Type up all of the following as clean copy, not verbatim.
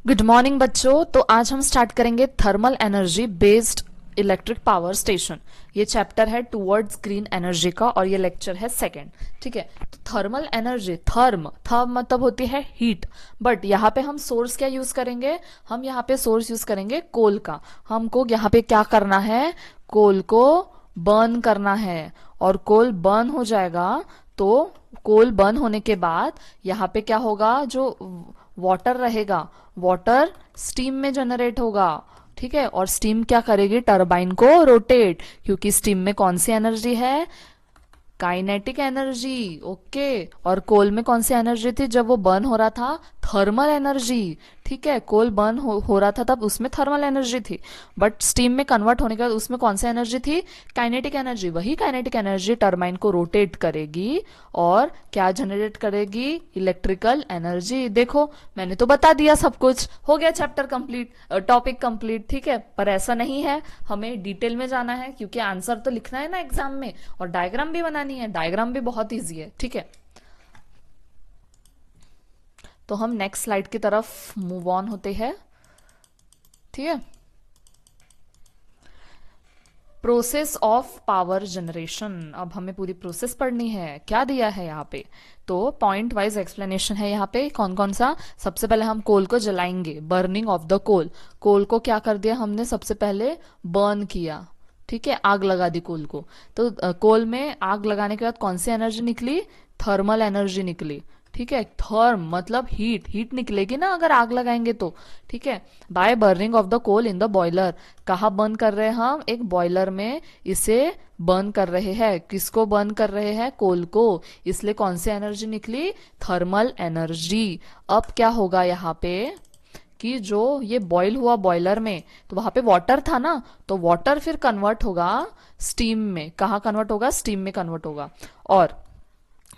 Good morning बच्चों। तो आज हम स्टार्ट करेंगे thermal energy based electric power station. ये चैप्टर है टुवर्ड्स ग्रीन एनर्जी का और ये लेक्चर है सेकंड। ठीक है, तो थर्मल एनर्जी, थर्म थर्म मतलब होती है हीट, बट यहाँ पे हम सोर्स क्या यूज करेंगे? हम यहाँ पे सोर्स यूज करेंगे कोल का। हमको यहाँ पे क्या करना है? कोल को बर्न करना है और कोल बर्न हो जाएगा। तो कोल बर्न होने के बाद यहाँ पे क्या होगा? जो वाटर रहेगा, वाटर स्टीम में जनरेट होगा। ठीक है, और स्टीम क्या करेगी? टरबाइन को रोटेट, क्योंकि स्टीम में कौन सी एनर्जी है? Kinetic energy. ओके, और कोल में कौन सी एनर्जी थी जब वो बर्न हो रहा था? Thermal energy. ठीक है, कोल बर्न हो रहा था तब उसमें थर्मल एनर्जी थी, बट स्टीम में कन्वर्ट होने के बाद उसमें कौन सी एनर्जी थी? Kinetic energy. वही काइनेटिक एनर्जी टरबाइन को रोटेट करेगी और क्या जनरेट करेगी? Electrical energy. देखो, मैंने तो बता दिया, सब कुछ हो गया, चैप्टर कंप्लीट, टॉपिक कंप्लीट। ठीक है, पर ऐसा नहीं है, हमें डिटेल में जाना है क्योंकि आंसर तो लिखना है ना एग्जाम में, और डायग्राम भी बनानी है। डायग्राम भी बहुत ईजी है। ठीक है, तो हम नेक्स्ट स्लाइड की तरफ मूव ऑन होते हैं। ठीक है, प्रोसेस ऑफ पावर जनरेशन। अब हमें पूरी प्रोसेस पढ़नी है। क्या दिया है यहाँ पे? तो पॉइंट वाइज एक्सप्लेनेशन है यहाँ पे। कौन कौन सा? सबसे पहले हम कोल को जलाएंगे, बर्निंग ऑफ द कोल। कोल को क्या कर दिया हमने? सबसे पहले बर्न किया। ठीक है, आग लगा दी कोल को। तो कोल में आग लगाने के बाद कौन सी एनर्जी निकली? थर्मल एनर्जी निकली। ठीक है, थर्म मतलब हीट, हीट निकलेगी ना अगर आग लगाएंगे तो। ठीक है, by burning of the coal in the boiler. कहाँ बर्न कर रहे हैं हम? एक बॉयलर में इसे बर्न कर रहे हैं। किसको बर्न कर रहे हैं? कोल को। इसलिए कौन सी एनर्जी निकली? Thermal energy. अब क्या होगा यहाँ पे कि जो ये बॉयल हुआ बॉयलर में, तो वहां पे वाटर था ना, तो वाटर फिर कन्वर्ट होगा स्टीम में। कहाँ कन्वर्ट होगा? स्टीम में कन्वर्ट होगा। और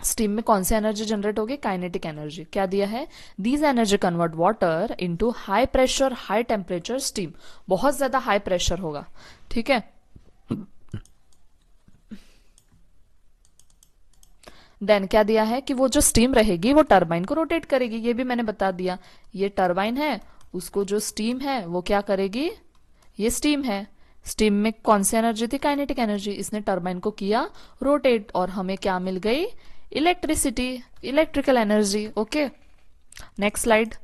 स्टीम में कौन सी एनर्जी जनरेट होगी? Kinetic energy. क्या दिया है? These energy convert water into high pressure high temperature steam. बहुत ज्यादा हाई प्रेशर होगा। ठीक है, देन क्या दिया है कि वो जो स्टीम रहेगी वो टरबाइन को रोटेट करेगी। ये भी मैंने बता दिया। ये टरबाइन है, उसको जो स्टीम है वो क्या करेगी? ये स्टीम है, स्टीम में कौन सी एनर्जी थी? Kinetic energy. इसने टरबाइन को किया रोटेट और हमें क्या मिल गई? Electricity, electrical energy. Okay, next slide.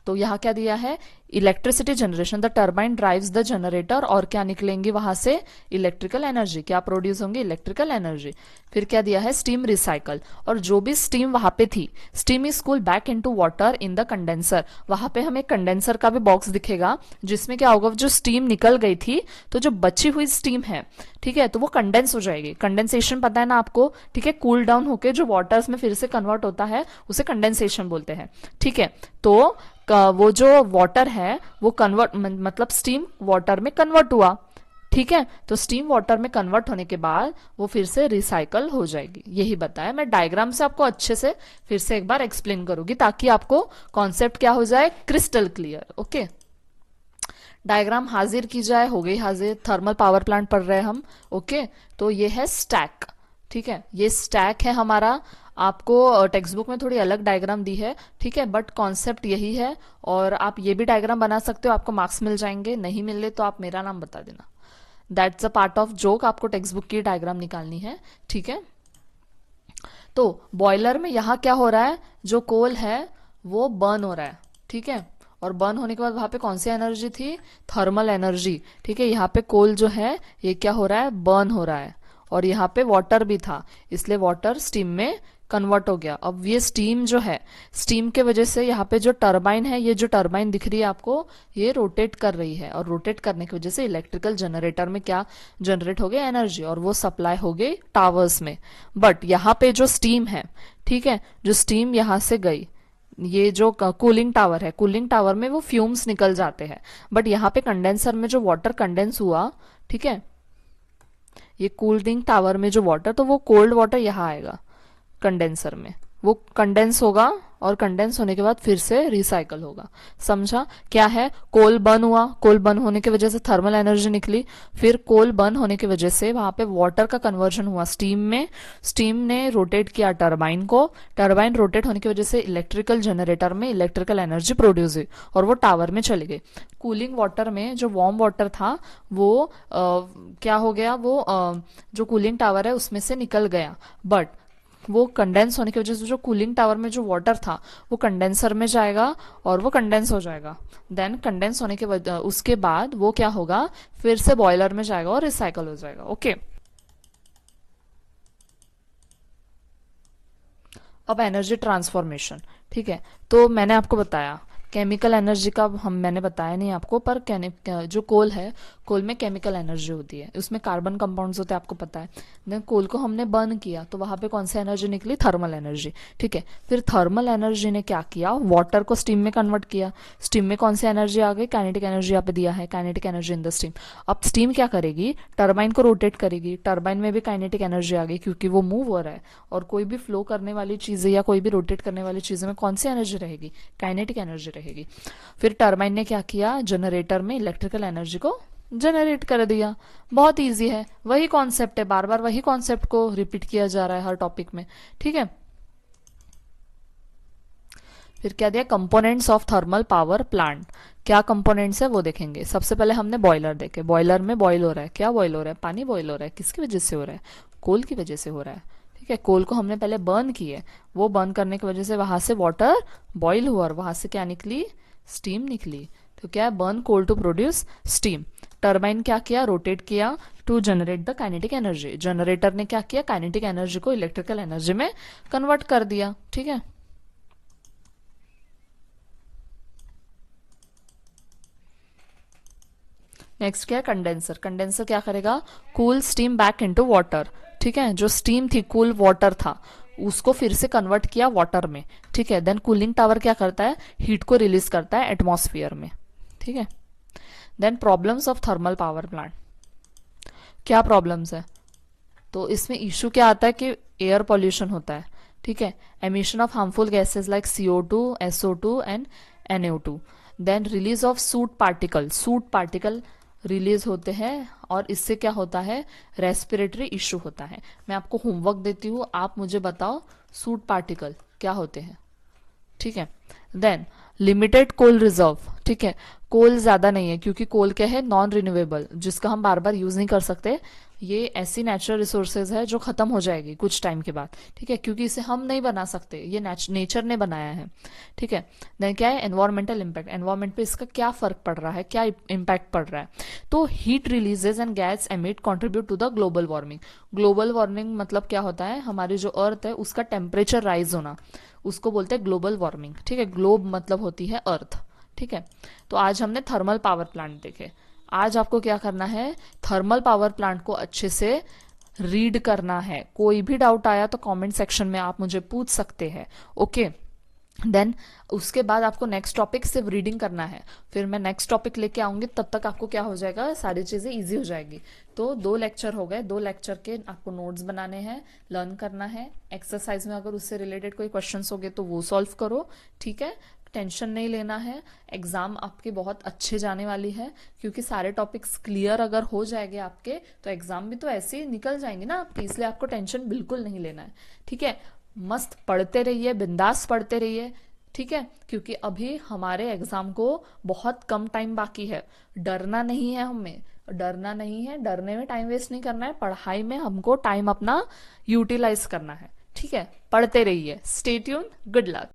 तो यहाँ क्या दिया है? Electricity generation, the turbine drives the generator, और क्या निकलेंगी वहां से? Electrical energy. क्या प्रोड्यूस होंगी? Electrical energy. फिर क्या दिया है? स्टीम रिसाइकल, और जो भी स्टीम वहां पे थी, steam is cooled back into water in the condenser. वहां पे हमें कंडेंसर का भी बॉक्स दिखेगा, जिसमें क्या होगा? जो स्टीम निकल गई थी, तो जो बची हुई स्टीम है, ठीक है, तो वो कंडेंस हो जाएगी। कंडेंसेशन पता है ना आपको? ठीक है, कूल डाउन होके जो वाटर्स में फिर से कन्वर्ट होता है उसे कंडेंसेशन बोलते हैं। ठीक है, तो वो जो वाटर है वो कन्वर्ट मतलब स्टीम वाटर में कन्वर्ट हुआ। ठीक है, तो स्टीम वाटर में कन्वर्ट होने के बाद वो फिर से रिसाइकल हो जाएगी। यही बताया। मैं डायग्राम से आपको अच्छे से फिर से एक बार एक्सप्लेन करूंगी ताकि आपको कॉन्सेप्ट क्या हो जाए? Crystal clear. ओके, डायग्राम हाजिर की जाए। हो गई हाजिर। थर्मल पावर प्लांट पढ़ रहे हैं हम। ओके, तो ये है स्टैक। ठीक है, ये स्टैक है हमारा। आपको टेक्स्ट बुक में थोड़ी अलग डायग्राम दी है, ठीक है, बट कॉन्सेप्ट यही है। और आप ये भी डायग्राम बना सकते हो, आपको मार्क्स मिल जाएंगे। नहीं मिले तो आप मेरा नाम बता देना। That's a part of joke. आपको टेक्स्ट बुक की डायग्राम निकालनी है। ठीक है, तो बॉयलर में यहाँ क्या हो रहा है? जो कोल है वो बर्न हो रहा है। ठीक है, और बर्न होने के बाद वहां पे कौन सी एनर्जी थी? Thermal energy. ठीक है, यहाँ पे कोल जो है ये क्या हो रहा है? बर्न हो रहा है। और यहाँ पे वाटर भी था, इसलिए वाटर स्टीम में कन्वर्ट हो गया। अब ये स्टीम जो है, स्टीम के वजह से यहाँ पे जो टरबाइन है, ये जो टरबाइन दिख रही है आपको, ये रोटेट कर रही है, और रोटेट करने की वजह से इलेक्ट्रिकल जनरेटर में क्या जनरेट हो गई? एनर्जी, और वो सप्लाई हो गई टावर्स में। बट यहाँ पे जो स्टीम है, ठीक है, जो स्टीम यहाँ से गई, ये जो कूलिंग टावर है, कूलिंग टावर में वो फ्यूम्स निकल जाते हैं। बट यहाँ पे कंडेंसर में जो वाटर कंडेंस हुआ, ठीक है, ये कूलिंग टावर में जो वाटर, तो वो कोल्ड वाटर यहाँ आएगा कंडेंसर में, वो कंडेंस होगा और कंडेंस होने के बाद फिर से रिसाइकल होगा। समझा? क्या है, कोल बर्न हुआ, कोल बर्न होने की वजह से थर्मल एनर्जी निकली, फिर कोल बर्न होने की वजह से वहां पे वाटर का कन्वर्जन हुआ स्टीम में, स्टीम ने रोटेट किया टरबाइन को, टरबाइन रोटेट होने की वजह से इलेक्ट्रिकल जनरेटर में इलेक्ट्रिकल एनर्जी प्रोड्यूस हुई और वो टावर में चली गई। कूलिंग वाटर में जो वार्म वाटर था वो क्या हो गया, वो जो कूलिंग टावर है उसमें से निकल गया, बट वो कंडेंस होने की वजह से जो कूलिंग टावर में जो वाटर था वो कंडेंसर में जाएगा और वो कंडेंस हो जाएगा। देन कंडेंस होने के उसके बाद वो क्या होगा, फिर से बॉयलर में जाएगा और रिसाइकल हो जाएगा। ओके, अब एनर्जी ट्रांसफॉर्मेशन। ठीक है, तो मैंने आपको बताया केमिकल एनर्जी का, हम मैंने बताया नहीं आपको, पर जो कोल है, कोल में केमिकल एनर्जी होती है, उसमें कार्बन कंपाउंड्स होते हैं, आपको पता है। देन कोल को हमने बर्न किया तो वहां पे कौन सी एनर्जी निकली, थर्मल एनर्जी। ठीक है, फिर थर्मल एनर्जी ने क्या किया, वाटर को स्टीम में कन्वर्ट किया, स्टीम में कौन सी एनर्जी आ गई, काइनेटिक एनर्जी यहाँ पे दिया है, kinetic energy in the steam. अब स्टीम क्या करेगी, टरबाइन को रोटेट करेगी, टरबाइन में भी काइनेटिक एनर्जी आ गई क्योंकि वो मूव हो रहा है, और कोई भी फ्लो करने वाली चीजें या कोई भी रोटेट करने वाली चीजें में कौन सी एनर्जी रहेगी, काइनेटिक एनर्जी रहेगी। फिर टरबाइन ने क्या किया, जनरेटर में इलेक्ट्रिकल एनर्जी को जनरेट कर दिया। बहुत इजी है, वही कॉन्सेप्ट है, बार बार वही कॉन्सेप्ट को रिपीट किया जा रहा है हर टॉपिक में। ठीक है, फिर क्या दिया, components of thermal power plant. क्या कंपोनेंट्स है वो देखेंगे। सबसे पहले हमने बॉयलर देखे, बॉयलर में बॉयल हो रहा है, क्या बॉयल हो रहा है, पानी बॉयल हो रहा है, किसकी वजह से हो रहा है, कोल की वजह से हो रहा है। ठीक है, कोल को हमने पहले बर्न किए, वो बर्न करने की वजह से वहां से वाटर बॉयल हुआ और वहां से क्या निकली, स्टीम निकली। तो क्या है, burn coal to produce steam. Turbine क्या किया, रोटेट किया to generate the kinetic energy. Generator ने क्या किया, काइनेटिक एनर्जी को इलेक्ट्रिकल एनर्जी में कन्वर्ट कर दिया। ठीक है, नेक्स्ट क्या है, कंडेंसर। कंडेंसर क्या करेगा, cool steam back into water. ठीक है, जो स्टीम थी, कूल वाटर था, उसको फिर से कन्वर्ट किया वाटर में। ठीक है, देन कूलिंग टावर क्या करता है, हीट को रिलीज करता है एटमॉस्फेयर में। ठीक है, then problems of thermal power plant. क्या प्रॉब्लम्स है, तो इसमें इश्यू क्या आता है कि एयर पॉल्यूशन होता है। ठीक है, emission of harmful gases like CO2, SO2 and NO2। Then release of soot particle, soot particle release होते हैं और इससे क्या होता है, रेस्पिरेटरी इश्यू होता है। मैं आपको होमवर्क देती हूँ, आप मुझे बताओ सूट पार्टिकल क्या होते हैं। ठीक है, देन लिमिटेड कोल रिजर्व। ठीक है, कोल ज्यादा नहीं है क्योंकि कोल क्या है, नॉन रिन्यूएबल, जिसका हम बार बार यूज नहीं कर सकते। ये ऐसी नेचुरल रिसोर्सेज है जो खत्म हो जाएगी कुछ टाइम के बाद। ठीक है, क्योंकि इसे हम नहीं बना सकते, ये नेचर ने बनाया है। ठीक है, देन क्या है, एनवायरमेंटल इम्पैक्ट। एनवायरमेंट पे इसका क्या फर्क पड़ रहा है, क्या इम्पैक्ट पड़ रहा है, तो heat releases and gas emit contribute to the global warming. Global warming मतलब क्या होता है, हमारी जो अर्थ है उसका टेम्परेचर राइज होना, उसको बोलते हैं ग्लोबल वार्मिंग। ठीक है, ग्लोब मतलब होती है अर्थ। ठीक है, तो आज हमने थर्मल पावर प्लांट देखे। आज आपको क्या करना है, थर्मल पावर प्लांट को अच्छे से रीड करना है। कोई भी डाउट आया तो कमेंट सेक्शन में आप मुझे पूछ सकते हैं। ओके, देन उसके बाद आपको नेक्स्ट टॉपिक सिर्फ रीडिंग करना है, फिर मैं नेक्स्ट टॉपिक लेके आऊंगी, तब तक आपको क्या हो जाएगा, सारी चीजें इजी हो जाएगी। तो 2 लेक्चर हो गए, 2 लेक्चर के आपको नोट्स बनाने हैं, लर्न करना है। एक्सरसाइज में अगर उससे रिलेटेड कोई क्वेश्चंस हो गए तो वो सॉल्व करो। ठीक है, टेंशन नहीं लेना है, एग्जाम आपके बहुत अच्छे जाने वाली है, क्योंकि सारे टॉपिक्स क्लियर अगर हो जाएंगे आपके तो एग्जाम भी तो ऐसे ही निकल जाएंगे ना आपके, इसलिए आपको टेंशन बिल्कुल नहीं लेना है। ठीक है, मस्त पढ़ते रहिए, बिंदास पढ़ते रहिए। ठीक है, क्योंकि अभी हमारे एग्जाम को बहुत कम टाइम बाकी है। डरना नहीं है, हमें डरना नहीं है, डरने में टाइम वेस्ट नहीं करना है, पढ़ाई में हमको टाइम अपना यूटिलाइज करना है। ठीक है, पढ़ते रहिए। Stay tune, good luck.